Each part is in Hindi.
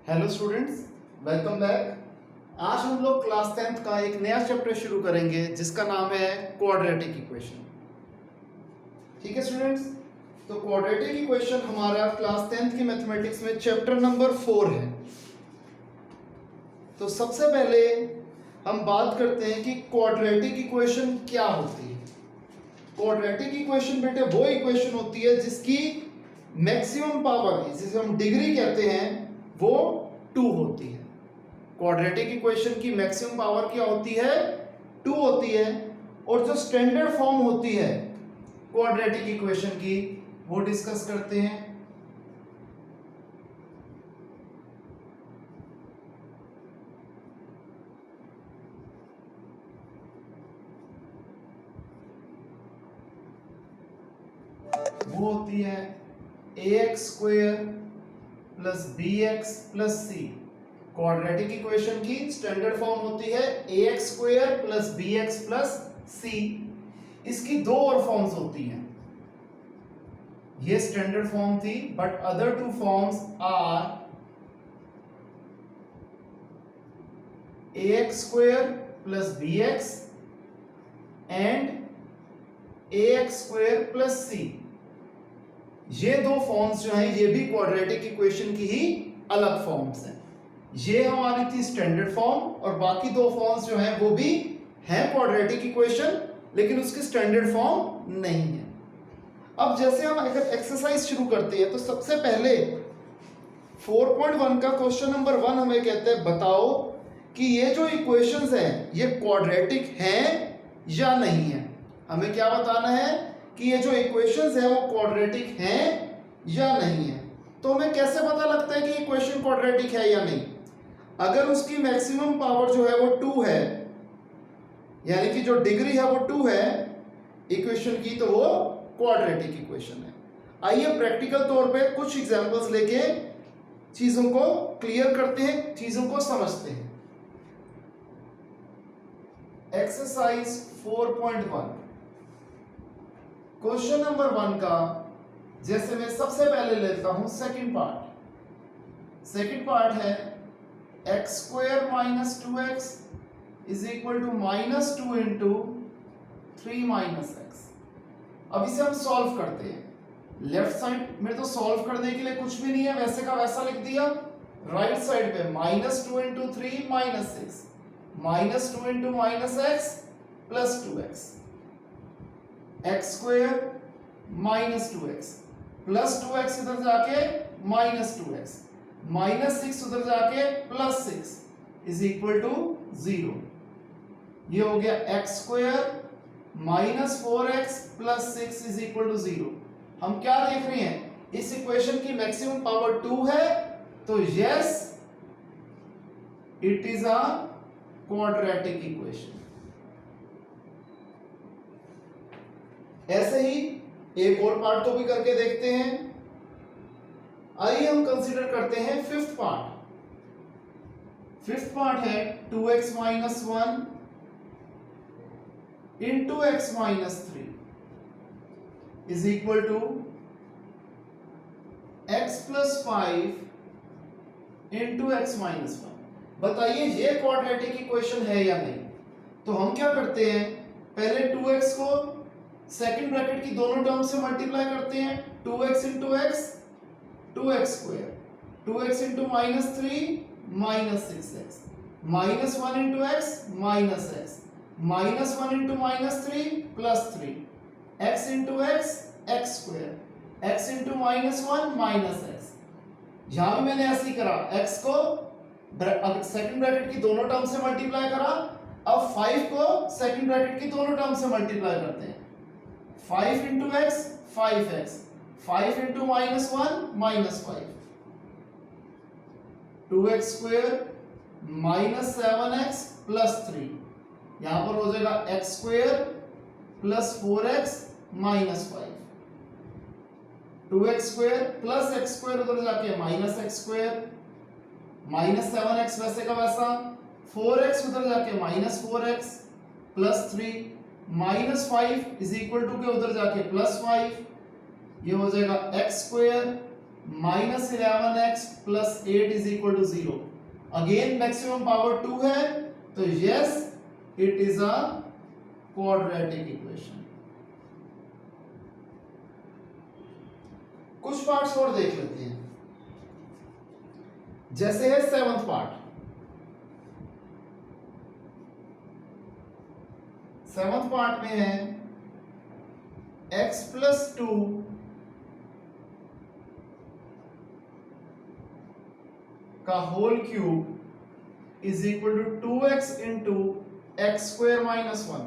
Hello students, welcome back. आज हम लोग क्लास 10th का एक नया चैप्टर शुरू करेंगे जिसका नाम है क्वाड्रेटिक इक्वेशन। ठीक है स्टूडेंट्स, तो क्वाड्रेटिक इक्वेशन हमारा क्लास 10th की मैथमेटिक्स में चैप्टर नंबर 4 है। तो सबसे पहले हम बात करते हैं कि क्वाड्रेटिक इक्वेशन क्या होती है। क्वाड्रेटिक इक्वेशन बेटे वो इक्वेशन होती है जिसकी मैक्सिमम पावर, जिसे हम डिग्री कहते हैं, वो 2 होती है। क्वाड्रेटिक इक्वेशन की मैक्सिमम पावर क्या होती है? 2 होती है। और जो स्टैंडर्ड फॉर्म होती है क्वाड्रेटिक इक्वेशन की, वो डिस्कस करते हैं। वो होती है ax² plus bx plus c। Quadratic equation की स्टैंडर्ड फॉर्म होती है ax² plus bx plus c। इसकी दो और फॉर्म्स होती हैं। ये स्टैंडर्ड फॉर्म थी, but other two forms are ax² plus bx and ax² plus c। ये दो फॉर्म्स जो हैं, ये भी क्वाड्रेटिक इक्वेशन की ही अलग फॉर्म्स हैं। ये हमारी थी स्टैंडर्ड फॉर्म, और बाकी दो फॉर्म्स जो हैं वो भी हैं क्वाड्रेटिक इक्वेशन, लेकिन उसकी स्टैंडर्ड फॉर्म नहीं है। अब जैसे हम अगर एक्सरसाइज शुरू करते हैं, तो सबसे पहले 4.1 का क्वेश्चन नंबर 1 हमें कहते हैं बताओ कि ये जो इक्वेशंस हैं ये क्वाड्रेटिक हैं या नहीं है। हमें क्या बताना है कि ये जो इक्वेशंस हैं वो क्वाड्रेटिक हैं या नहीं है। तो हमें कैसे पता लगता है कि इक्वेशन क्वाड्रेटिक है या नहीं? अगर उसकी मैक्सिमम पावर जो है वो 2 है, यानी कि जो डिग्री है वो 2 है इक्वेशन की, तो वो क्वाड्रेटिक इक्वेशन है। आइए प्रैक्टिकल तौर पे कुछ एग्जांपल्स लेके चीजों को क्लियर करते हैं, चीजों को समझते हैं। एक्सरसाइज 4.1 क्वेश्चन नंबर 1 का, जैसे मैं सबसे पहले लेता हूं सेकंड पार्ट है x² minus 2x is equal to minus 2 into 3 minus x। अब इसे हम सॉल्व करते हैं। लेफ्ट साइड में तो सॉल्व करने के लिए कुछ भी नहीं है, वैसे का वैसा लिख दिया। राइट साइड पे minus 2 into 3 minus 6, minus 2 into minus x plus 2x, x² minus 2x plus 2x इधर जाके माइनस 2x, माइनस 6 उधर जाके प्लस 6 इज इक्वल टू 0। ये हो गया x² minus 4x plus 6 is equal to 0। हम क्या देख रहे हैं? इस इक्वेशन की मैक्सिमम पावर 2 है, तो yes it is a quadratic equation. ऐसे ही एक और पार्ट को भी करके देखते हैं। आइए हम कंसीडर करते हैं फिफ्थ पार्ट है 2x minus 1 into x minus 3 is equal to x plus 5 into x minus 1। बताइए ये क्वाड्रेटिक इक्वेशन है या नहीं? तो हम क्या करते हैं, पहले 2x को सेकंड ब्रैकेट की दोनों टर्म से मल्टीप्लाई करते हैं। 2x into x 2x², 2x into minus 3 minus 6x, minus 1 into x minus x, minus 1 into minus 3 plus 3, x into x x², x into minus 1 minus x। यहां भी मैंने ऐसे ही करा, x को सेकंड ब्रैकेट की दोनों टर्म से मल्टीप्लाई करा। अब 5 को सेकंड ब्रैकेट की दोनों टर्म से मल्टीप्लाई करते हैं। 5 into x 5x, 5 into minus 1 minus 5, 2x² minus 7x plus 3। यहां पर हो जाएगा x² plus 4x minus 5, 2x² plus x² उधर जाके माइनस x², माइनस 7x वैसे का वैसा, 4x उधर जाके minus 4x plus 3, minus 5 is equal to के उधर जाके प्लस 5। ये हो जाएगा x² -11x plus 8 is equal to 0। Again maximum power 2 है, तो yes it is a quadratic equation. कुछ पार्ट्स और देख लेते हैं, जैसे है 7th पार्ट। 7th पार्ट में है x प्लस 2 का whole cube is equal to 2x into x square minus 1।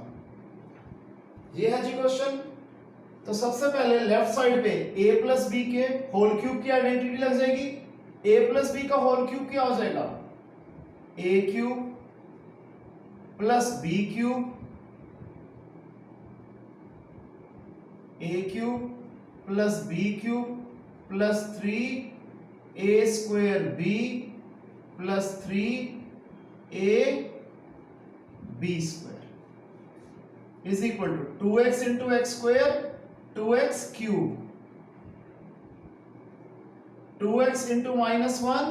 ये है जी क्वेश्चन। तो सबसे पहले लेफ्ट साइड पे a प्लस बी के होल क्यूब की आइडेंटिटी लग जाएगी। a प्लस बी का होल क्यूब क्या हो जाएगा? a cube plus b cube, a cube plus b cube plus 3a square b plus 3a b square is equal to 2x into x square 2x cube, 2x into minus 1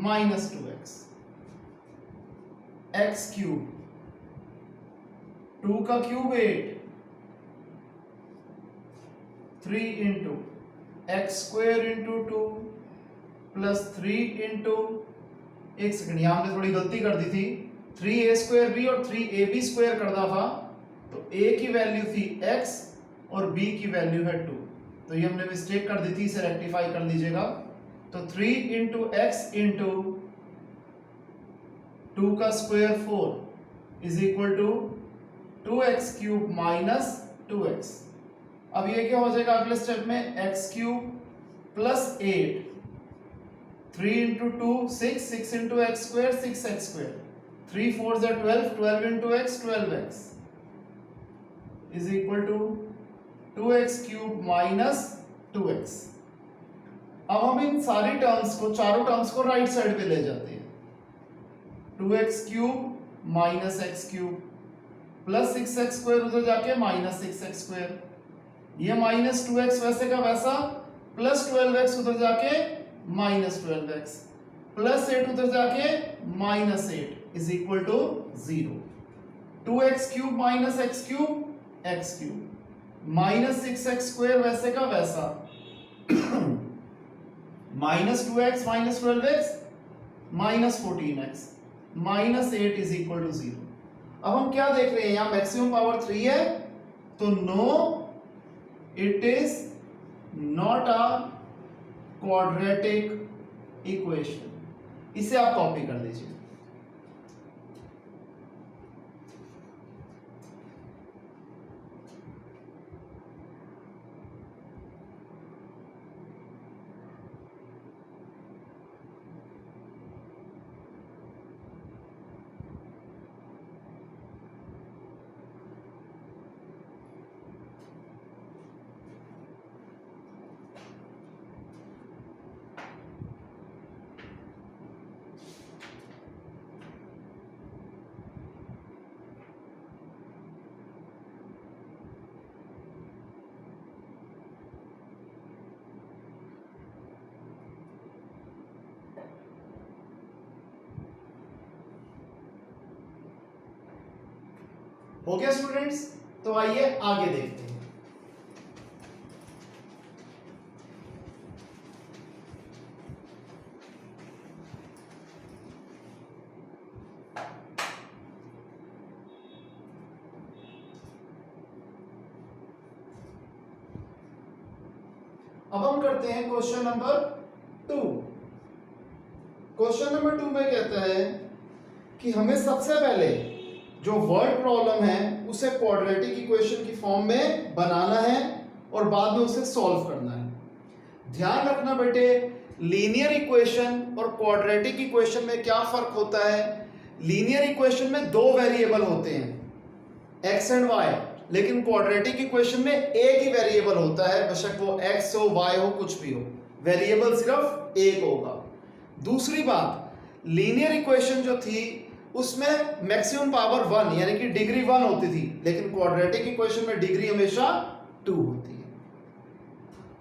minus 2x, x cube, 2 का cube 8, 3 into x square into 2 plus 3 into, एक सेकंड यहां हमने थोड़ी गलती कर दी थी, 3a स्क्वायर b और 3ab स्क्वायर करना था, तो a की वैल्यू थी x और b की वैल्यू है 2, तो ये हमने मिस्टेक कर दी थी, इसे रेक्टिफाई कर लीजिएगा। तो 3 इंटू एक्स इंटू 2 का square 4 is equal to 2x cube minus 2x। अब ये क्या हो जाएगा अगले स्टेप में? x cube plus 8, 3 into 2 6, 6 into x square 6x square, 3 4 जा 12, 12 into x 12x is equal to 2x cube minus 2x। अब हम इन सारी टर्म्स को, चारों टर्म्स को राइट साइड पे ले जाते हैं। 2x cube minus x cube plus 6x square, उधर जाके माइनस 6x स्क्वायर, ये माइनस 2x वैसे का वैसा, प्लस 12x उधर जाके माइनस 12x, प्लस 8 उधर जाके minus 8 is equal to 0। 2x cube minus x cube, x cube, minus 6x square वैसे का वैसा, minus 2x minus 12x minus 14x minus 8 is equal to 0। अब हम क्या देख रहे हैं? यहां मैक्सिमम पावर 3 है, तो no it is not a quadratic equation. इसे आप कॉपी कर लीजिए। हो गया स्टूडेंट्स? तो आइए आगे देखते हैं। अब हम करते हैं क्वेश्चन नंबर 2। क्वेश्चन नंबर 2 में कहता है कि हमें सबसे पहले जो वर्ड प्रॉब्लम है उसे क्वाड्रेटिक इक्वेशन की फॉर्म में बनाना है और बाद में उसे सॉल्व करना है। ध्यान रखना बेटे, लीनियर इक्वेशन और क्वाड्रेटिक इक्वेशन में क्या फर्क होता है? लीनियर इक्वेशन में दो वेरिएबल होते हैं x एंड y, लेकिन क्वाड्रेटिक इक्वेशन में एक ही वेरिएबल होता है, बेशक वो x हो y हो कुछ भी हो, वेरिएबल सिर्फ एक होगा। दूसरी बात, लीनियर इक्वेशन जो थी उसमें मैक्सिमम पावर 1 यानी कि डिग्री 1 होती थी, लेकिन क्वाड्रेटिक इक्वेशन में डिग्री हमेशा 2 होती है।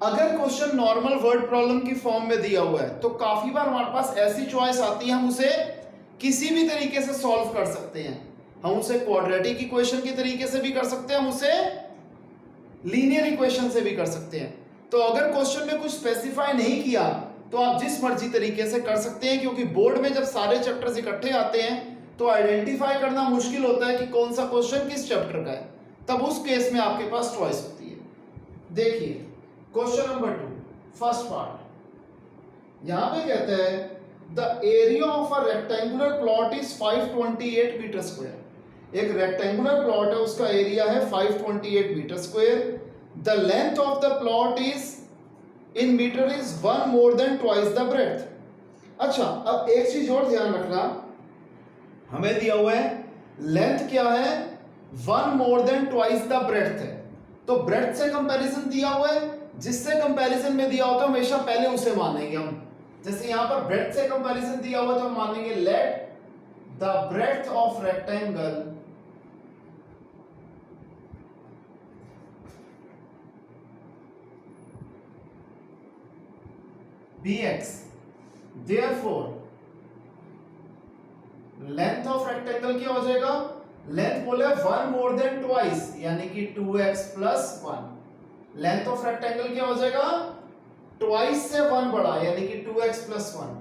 अगर क्वेश्चन नॉर्मल वर्ड प्रॉब्लम की फॉर्म में दिया हुआ है तो काफी बार हमारे पास ऐसी चॉइस आती है, हम उसे किसी भी तरीके से सॉल्व कर सकते हैं। हम उसे क्वाड्रेटिक इक्वेशन के तरीके से भी कर सकते हैं, हम उसे लीनियर इक्वेशन से भी कर सकते हैं। तो अगर क्वेश्चन में कुछ स्पेसिफाई नहीं किया तो आप जिस मर्जी तरीके से कर सकते हैं, क्योंकि बोर्ड में जब सारे चैप्टर्स इकट्ठे आते हैं तो आइडेंटिफाई करना मुश्किल होता है कि कौन सा क्वेश्चन किस चैप्टर का है। तब उस केस में आपके पास चॉइस होती है। देखिए क्वेश्चन नंबर 2 फर्स्ट पार्ट, यहां पे कहता है the area of a rectangular plot is 528 metre square. एक रेक्टेंगुलर प्लॉट है, उसका एरिया है 528 metre square. The length of the plot is in metre is 1 more than twice the breadth. अच्छा, अब एक चीज और ध्यान रखना, हमें दिया हुआ है लेंथ क्या है, 1 more than twice the breadth है। तो ब्रेड्थ से कंपैरिजन दिया हुआ है, जिससे कंपैरिजन में दिया होता है हमेशा पहले उसे मानेंगे हम। जैसे यहां पर ब्रेड्थ से कंपैरिजन दिया हुआ तो हम मानेंगे let the breadth of rectangle be x, therefore length of rectangle क्या हो जाएगा, लेंथ बोले 1 मोर देन ट्वाइस यानी कि 2x plus 1। Length of rectangle क्या हो जाएगा, ट्वाइस से 1 बड़ा यानी कि 2x प्लस 1।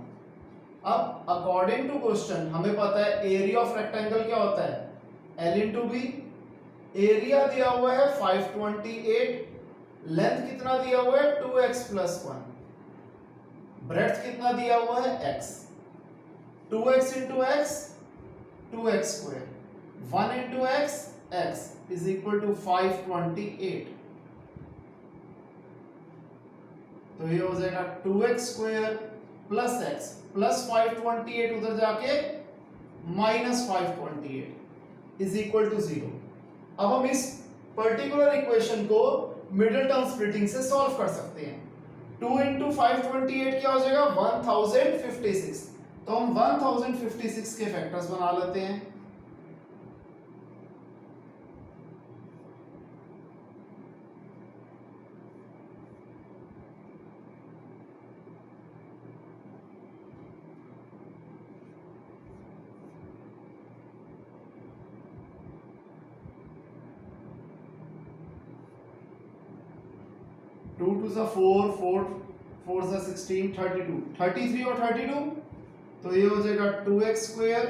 अब अकॉर्डिंग टू क्वेश्चन हमें पता है एरिया ऑफ रेक्टेंगल क्या होता है, L इंटू बी। एरिया दिया हुआ है 528, लेंथ कितना दिया हुआ है 2x प्लस 1, ब्रेड्थ कितना दिया हुआ है x। 2x into x 2x square, 1 into x x is equal to 528। तो ये हो जाएगा 2x square plus x plus 528 उधर जाके माइनस 528 इज इक्वल टू 0। अब हम इस पर्टिकुलर इक्वेशन को मिडिल टर्म स्प्लिटिंग से सॉल्व कर सकते हैं। 2 इंटू 528 क्या हो जाएगा 1056। तो हम 1056 के फैक्टर्स बना लेते हैं। टू टू सा 4, 4 सा 16, 32, 33 और 32, तो ये हो जाएगा 2x square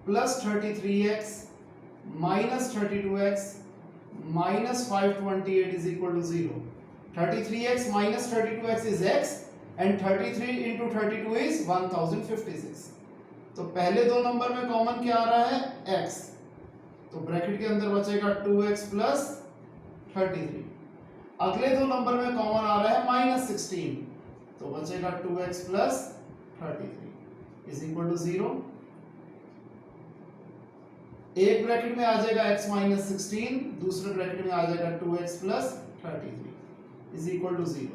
plus 33x minus 32x minus 528 is equal to 0। 33x minus 32x is x and 33 into 32 is 1056। तो पहले दो नंबर में कॉमन क्या आ रहा है x, तो ब्रैकेट के अंदर बचेगा 2x प्लस 33। अगले दो नंबर में कॉमन आ रहा है माइनस 16, तो बचेगा 2x plus 33 is equal to 0। एक ब्रैकेट में आ जाएगा x माइनस 16, दूसरे ब्रैकेट में आ जाएगा 2x plus 33 is equal to 0।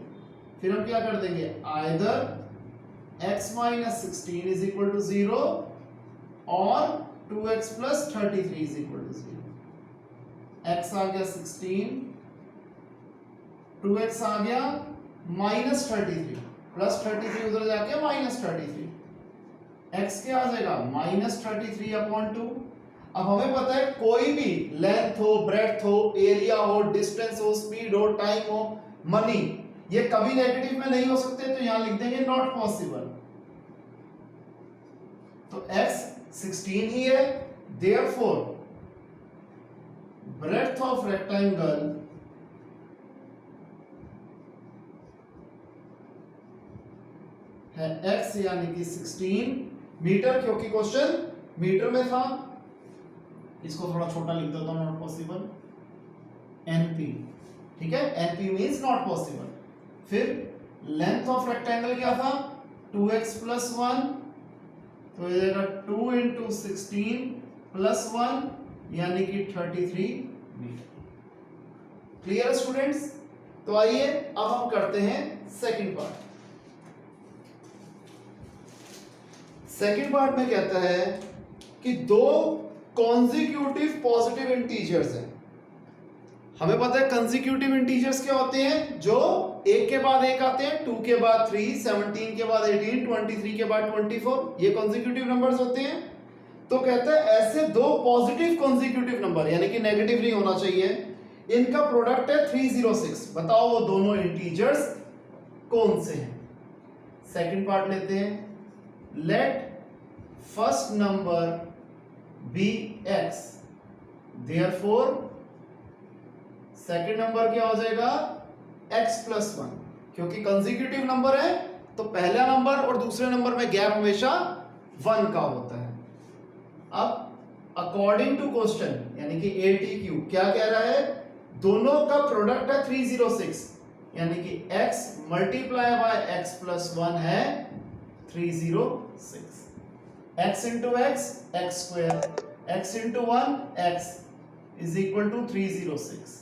फिर हम क्या कर देंगे, either x minus 16 is equal to 0 और 2x plus 33 is equal to 0। x आ गया 16, 2x आ गया माइनस 33 प्लस 33 उधर जाके माइनस 33, x क्या आ जाएगा माइनस 33 अपॉन 2। अब हमें पता है कोई भी लेंथ हो, ब्रेड्थ हो, एरिया हो, डिस्टेंस हो, स्पीड हो, टाइम हो, मनी, ये कभी नेगेटिव में नहीं हो सकते, तो यहां लिख देंगे नॉट पॉसिबल। तो x 16 ही है, देयरफॉर ब्रेड्थ ऑफ रेक्टेंगल है x यानी कि 16 मीटर, क्योंकि क्वेश्चन मीटर में था। इसको थोड़ा छोटा लिख देता हूं, नॉट पॉसिबल np, ठीक है, np मींस नॉट पॉसिबल। फिर लेंथ ऑफ रेक्टेंगल क्या था 2x प्लस 1, तो ये जाएगा 2 इंटू 16 प्लस 1 यानी कि 33 मीटर। Clear students? तो आइए अब हम करते हैं सेकंड पार्ट। सेकंड पार्ट में कहता है कि दो कॉन्जिक्यूटिव पॉजिटिव इंटीजर्स हैं, हमें पता है कंसेक्यूटिव इंटीजर्स क्या होते हैं, जो एक के बाद एक आते हैं, 2 के बाद 3, 17 के बाद 18, 23 के बाद 24, ये कंसेक्यूटिव नंबर्स होते हैं। तो कहता है ऐसे दो पॉजिटिव कंसेक्यूटिव नंबर, यानी कि नेगेटिव नहीं होना चाहिए, इनका प्रोडक्ट है 306। बताओ वो दोनों इंटीजर्स कौन से हैं। सेकंड पार्ट लेते हैं, let first number be x, therefore second number क्या हो जाएगा x प्लस 1, क्योंकि कंसेक्यूटिव नंबर है तो पहला नंबर और दूसरे नंबर में गैप हमेशा 1 का होता है। अब अकॉर्डिंग टू क्वेश्चन यानी कि ATQ क्या कह रहा है, दोनों का प्रोडक्ट है 306, यानी कि x multiply by x plus 1 है 306। x into x x square, x into 1 x is equal to 306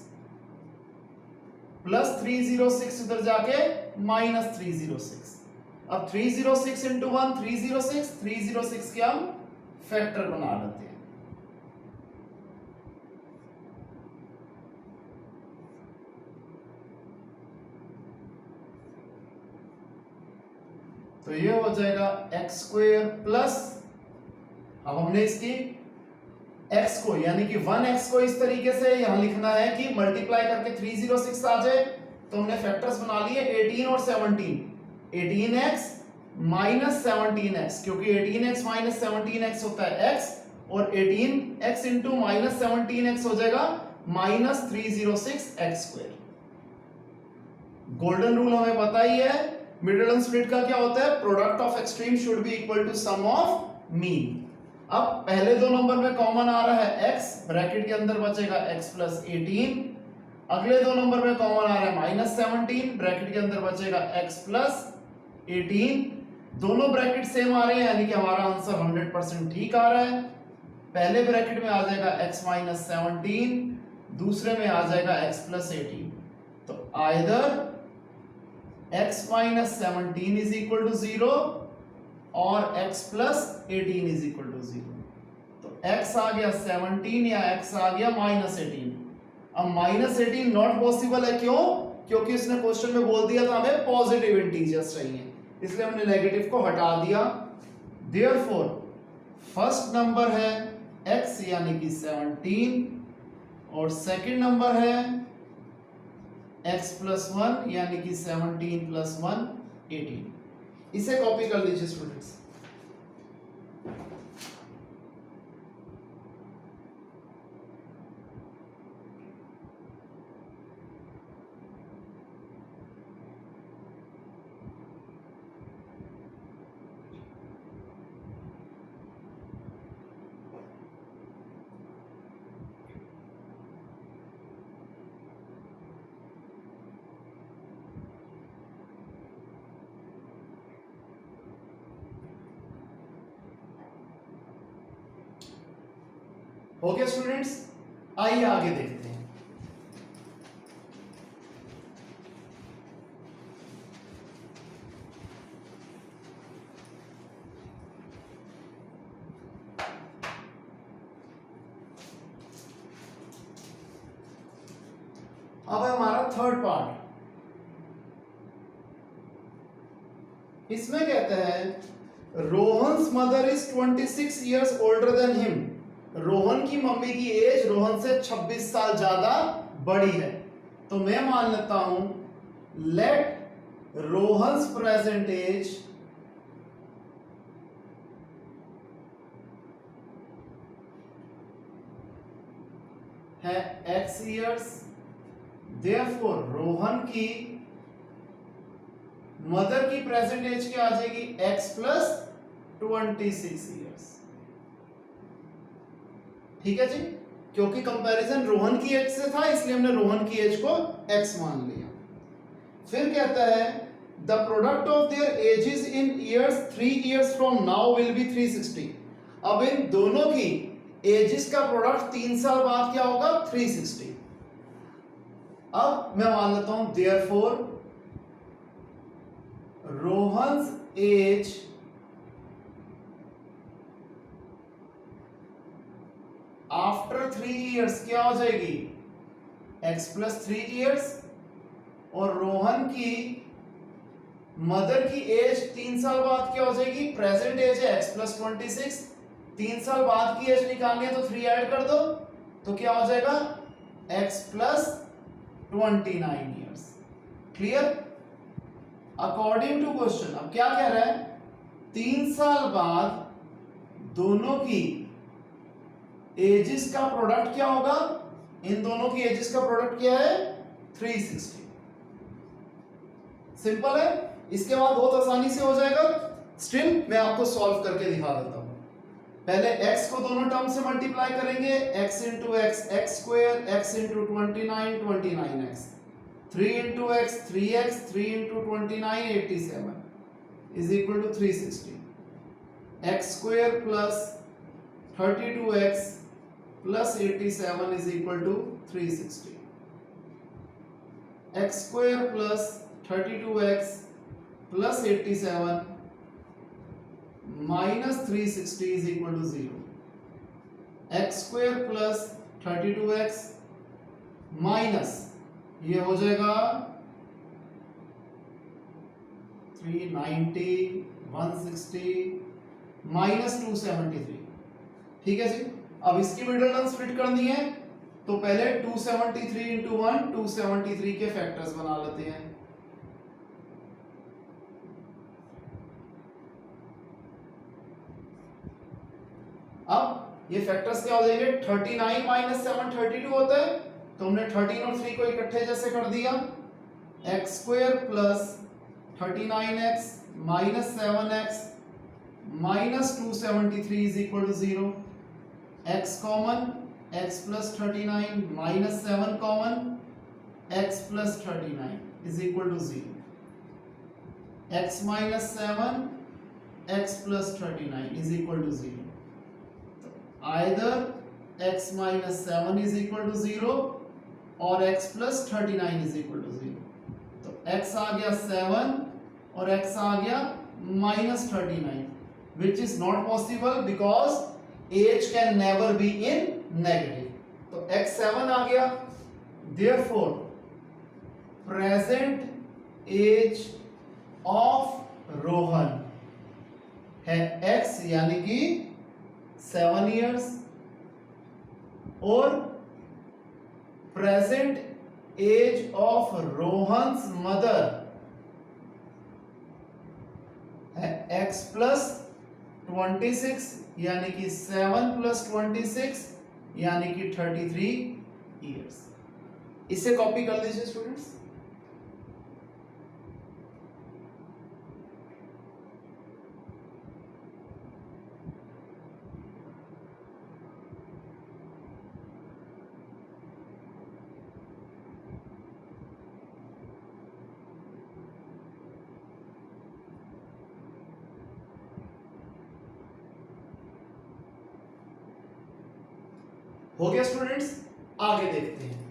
plus 306 उधर जाके माइनस 306। अब 306 इंटू 1 306, 306 के हम फैक्टर बना लेते हैं। तो ये हो जाएगा एक्स स्क्वायर प्लस, अब हमने इसकी x को यानी कि 1x को इस तरीके से यहां लिखना है कि मल्टीप्लाई करके 306 आ जाए, तो हमने फैक्टर्स बना लिए 18 और 17, 18x माइनस 17x, क्योंकि 18x माइनस 17x होता है x, और 18x इंटू माइनस 17x हो जाएगा minus 306 x square. Golden rule हमें पता ही है, मिडिल टर्म स्प्लिट का क्या होता है, product of extreme should be equal to sum of mean. अब पहले दो नंबर में कॉमन आ रहा है x, ब्रैकेट के अंदर बचेगा x प्लस 18, अगले दो नंबर में कॉमन आ रहा है माइनस 17, ब्रैकेट के अंदर बचेगा x प्लस 18, दोनों ब्रैकेट सेम आ रहे हैं यानी कि हमारा आंसर 100% ठीक आ रहा है। पहले ब्रैकेट में आ जाएगा x माइनस 17, दूसरे में आ जाएगा x प्लस 18, तो either x minus 17 is equal to 0 और x plus 18 is equal to 0। तो x आ गया 17 या x आ गया माइनस 18। अब माइनस 18 नॉट पॉसिबल है, क्यों, क्योंकि उसने क्वेश्चन में बोल दिया था हमें पॉजिटिव इंटीजर्स चाहिए, इसलिए हमने नेगेटिव को हटा दिया। देयरफॉर फर्स्ट नंबर है x यानी कि 17 और सेकंड नंबर है x प्लस 1 यानी कि 17 प्लस 1 18। इसे कॉपी कर लीजिए स्टूडेंट्स। ओके स्टूडेंट्स, आइए आगे देखते हैं। अब है हमारा थर्ड पार्ट। इसमें कहते हैं Rohan's mother is 26 years older than him। Rohan की मम्मी की एज रोहन से 26 साल ज्यादा बड़ी है, तो मैं मान लेता हूं लेट रोहन्स प्रेजेंट एज है x years, देयरफॉर रोहन की मदर की प्रेजेंट एज क्या आ जाएगी x प्लस 26 years। ठीक है जी, क्योंकि कंपैरिजन रोहन की एज से था इसलिए हमने रोहन की एज को x मान लिया। फिर कहता है the product of their edges in years 3 years from now will be 360। अब इन दोनों की एजेस का प्रोडक्ट 3 साल बाद क्या होगा 360। अब मैं मान लेता हूं therefore Rohan's age after 3 years क्या हो जाएगी x प्लस 3 ईयर्स, और रोहन की मदर की एज 3 साल बाद क्या हो जाएगी, प्रेजेंट एज है x प्लस 26, 3 साल बाद की एज निकालनी है तो 3 ऐड कर दो, तो क्या हो जाएगा x plus 29 years. Clear? According to question अब क्या कह रहा है, 3 साल बाद दोनों की एजेस का प्रोडक्ट क्या होगा, इन दोनों की एजेस का प्रोडक्ट क्या है 360। सिंपल है, इसके बाद बहुत आसानी से हो जाएगा। स्टिल मैं आपको सॉल्व करके दिखा देता हूं। पहले x को दोनों टर्म से मल्टीप्लाई करेंगे, x into x x square, x into 29 29x, 3 into x 3x, 3 into 29 87 is equal to 360, x square plus 32x plus 87 is equal to 360, x square plus 32x plus 87 minus 360 is equal to 0, x square plus 32x minus ये हो जाएगा 390 160 माइनस 273। ठीक है जी, अब इसकी मिडिल टर्म स्प्लिट करनी है तो पहले 273 इंटू 1 273 के फैक्टर्स बना लेते हैं। अब ये फैक्टर्स क्या हो जाएंगे, 39 माइनस 7 32 होता है, तो हमने 13 और 3 को इकट्ठे जैसे कर दिया, x square plus 39x minus 7x minus 273 is equal to 0, x common, x plus 39 minus 7 common, x plus 39 is equal to 0, x minus 7 x plus 39 is equal to 0। either x minus 7 is equal to 0 और x plus 39 is equal to 0। तो x आ गया 7 और x आ गया minus 39, which is not possible because age can never be in negative। तो x 7 आ गया, therefore present age of Rohan है x यानी कि 7 years, और present age of Rohan's mother है x प्लस 26 यानी कि 7 प्लस 26 यानी कि 33 ईयर्स। इसे कॉपी कर लीजिए स्टूडेंट्स। हो गया स्टूडेंट्स, आगे देखते हैं।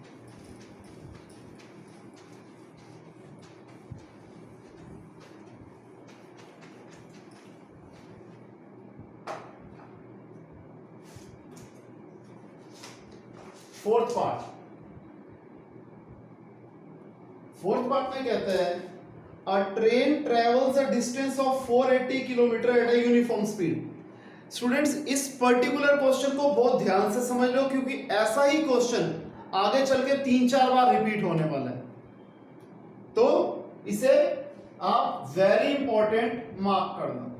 फोर्थ पार्ट में कहता है अ train travels a distance of 480 kilometre at a uniform speed. Students इस पर्टिकुलर क्वेश्चन को बहुत ध्यान से समझ लो, क्योंकि ऐसा ही क्वेश्चन आगे चल के 3-4 बार रिपीट होने वाला है, तो इसे आप वेरी इंपॉर्टेंट मार्क कर लो।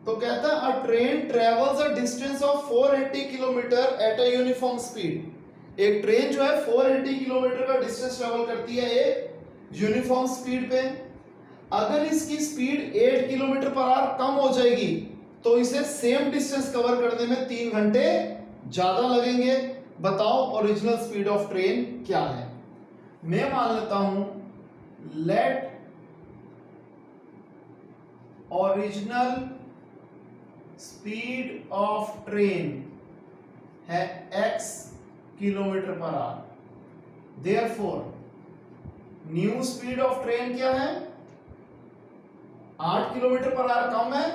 तो कहता है अ train travels a distance of 480 kilometre at a uniform speed. एक ट्रेन जो है 480 किलोमीटर का डिस्टेंस ट्रेवल करती है एक यूनिफॉर्म स्पीड पे। अगर इसकी स्पीड 8 किलोमीटर पर आवर कम हो जाएगी तो इसे सेम डिस्टेंस कवर करने में 3 घंटे ज्यादा लगेंगे। बताओ ओरिजिनल स्पीड ऑफ ट्रेन क्या है। मैं मान लेता हूं let original speed of train है x kilometre per hour, therefore new speed of train क्या है, 8 किलोमीटर पर आवर कम है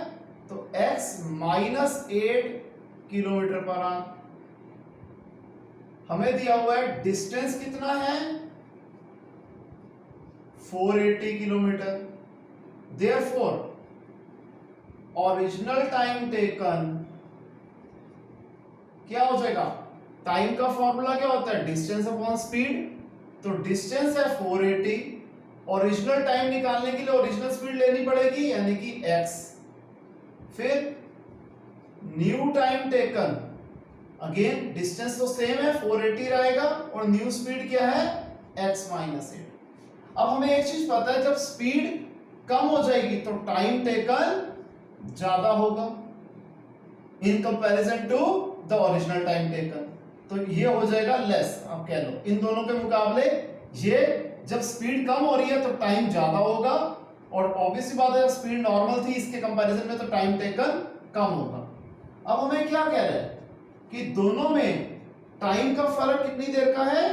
तो x minus 8 kilometre per our. हमें दिया हुआ है डिस्टेंस कितना है 480 kilometre, therefore original time taken क्या हो जाएगा, टाइम का फॉर्मूला क्या होता है डिस्टेंस अपॉन स्पीड, तो डिस्टेंस है 480, ओरिजिनल टाइम निकालने के लिए ओरिजिनल स्पीड लेनी पड़ेगी यानी कि x, फिर new time taken, again distance तो सेम है 480 रहेगा और न्यू स्पीड क्या है x माइनस 8। अब हमें एक चीज पता है जब स्पीड कम हो जाएगी तो टाइम टेकन ज्यादा होगा in comparison to the original time taken, तो ये हो जाएगा लेस, आप कह लो इन दोनों के मुकाबले ये जब स्पीड कम हो रही है तो टाइम ज्यादा होगा और ऑब्वियसली बात है जब स्पीड नॉर्मल थी इसके कंपैरिजन में तो टाइम टेकन कम होगा। अब हमें क्या कह रहे हैं कि दोनों में टाइम का फर्क कितनी देर का है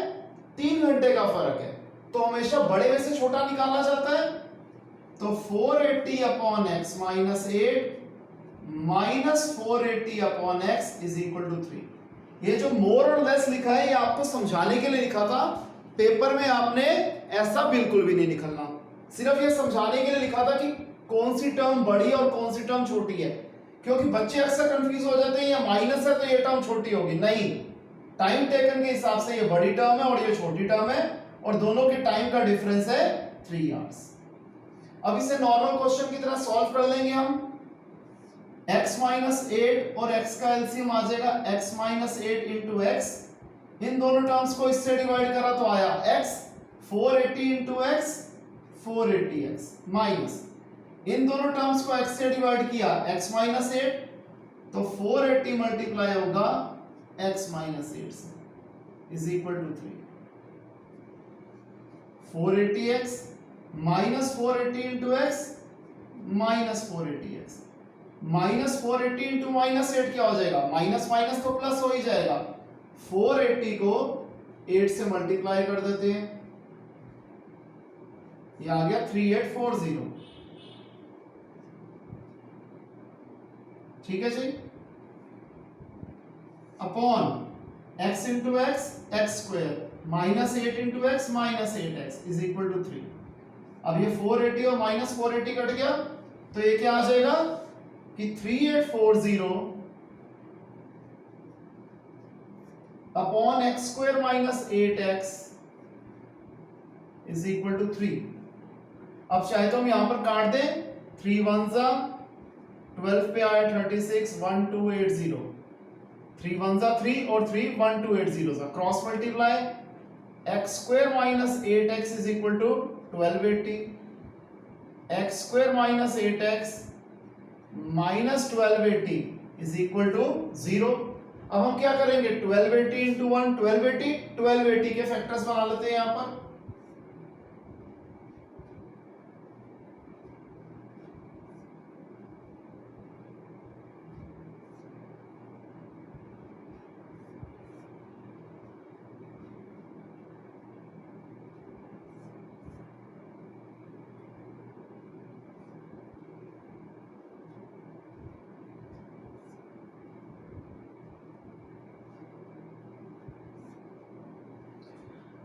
3 घंटे का फर्क है, तो हमेशा बड़े में से छोटा निकालना चाहता है, तो 480 upon x minus 8 minus 480 upon x is equal to 3। ये जो मोर और लेस लिखा है ये आपको समझाने के लिए लिखा था, पेपर में आपने ऐसा बिल्कुल भी नहीं निकलना, सिर्फ ये समझाने के लिए लिखा था कि कौन सी टर्म बड़ी और कौन सी टर्म छोटी है, क्योंकि बच्चे अक्सर कंफ्यूज हो जाते हैं, ये माइनस है तो ये टर्म छोटी होगी, नहीं, टाइम टेकन के हिसाब से ये बड़ी टर्म है और ये छोटी टर्म है और दोनों के टाइम का डिफरेंस है 3 आवर्स। अब इसे नॉर्मल क्वेश्चन की तरह सॉल्व कर लेंगे हम, x माइनस 8 और x का एलसीएम आ जाएगा x माइनस 8 इंटू एक्स, इन दोनों टर्म्स को इससे डिवाइड करा तो आया x, 480 into x 480x minus इन दोनों टर्म्स को x से डिवाइड किया x माइनस 8, तो 480 मल्टीप्लाई होगा x माइनस 8 से is equal to 3, 480x minus 480 into x minus 480x, minus 480 into minus 8 क्या हो जाएगा, माइनस माइनस तो प्लस हो ही जाएगा, 480 को 8 से मल्टीप्लाई कर देते हैं, ये आ गया 3840, ठीक है जी, upon x into x x square minus 8 into x minus 8x is equal to 3। अब ये 480 और माइनस 480 कट गया तो ये क्या आ जाएगा कि 3840 upon x square minus 8x is equal to 3। अब चाहे तो हम यहां पर काट दें, 3 1 जा 12 पे आया 36 1280, 3 1 जा 3 और 3 1280 जा cross multiply, x square minus 8x is equal to 1280, x square minus 8x minus 1280 is equal to 0। अब हम क्या करेंगे 1280 इंटू 1 1280, 1280 के फैक्टर्स बना लेते हैं यहां पर,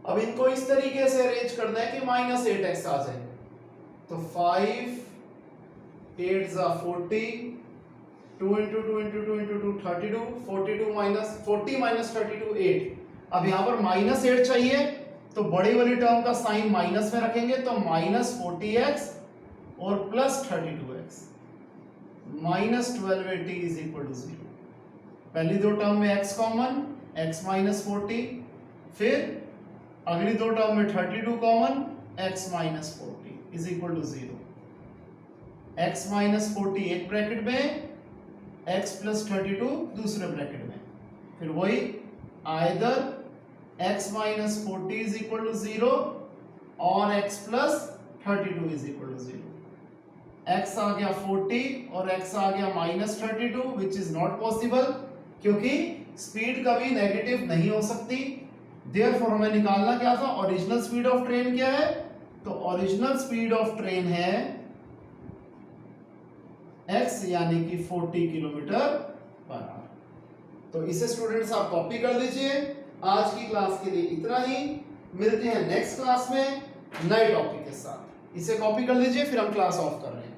अब इनको इस तरीके से अरेंज करना है कि माइनस 8x आ जाए, तो 5 8 जा 40, 2 into 2 into 2 into 2 32, 42 minus 40 minus 32 8। अब यहां पर माइनस 8 चाहिए तो बड़ी वाली टर्म का साइन माइनस में रखेंगे, तो माइनस 40x और plus 32x minus 1280 is equal to 0। पहली दो टर्म में x कॉमन, x माइनस 40, फिर अगली दो टर्म में 32 common, x minus 40 is equal to 0। x minus 40 एक ब्रैकेट में, x प्लस 32 दूसरे ब्रैकेट में, फिर वही either x minus 40 is equal to 0 और x plus 32 is equal to 0। x आ गया 40 और x आ गया minus 32 which is not possible, क्योंकि स्पीड कभी नेगेटिव नहीं हो सकती। देयरफॉर हमें निकालना क्या था, ओरिजिनल स्पीड ऑफ ट्रेन क्या है, तो ओरिजिनल स्पीड ऑफ ट्रेन है x यानी कि 40 किलोमीटर पर आवर। तो इसे स्टूडेंट्स आप कॉपी कर लीजिए आज की क्लास के लिए इतना ही, मिलते हैं नेक्स्ट क्लास में नए टॉपिक के साथ। इसे कॉपी कर लीजिए, फिर हम क्लास ऑफ कर रहे हैं।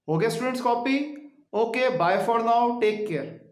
हो गया students copy? Okay, bye for now, take care.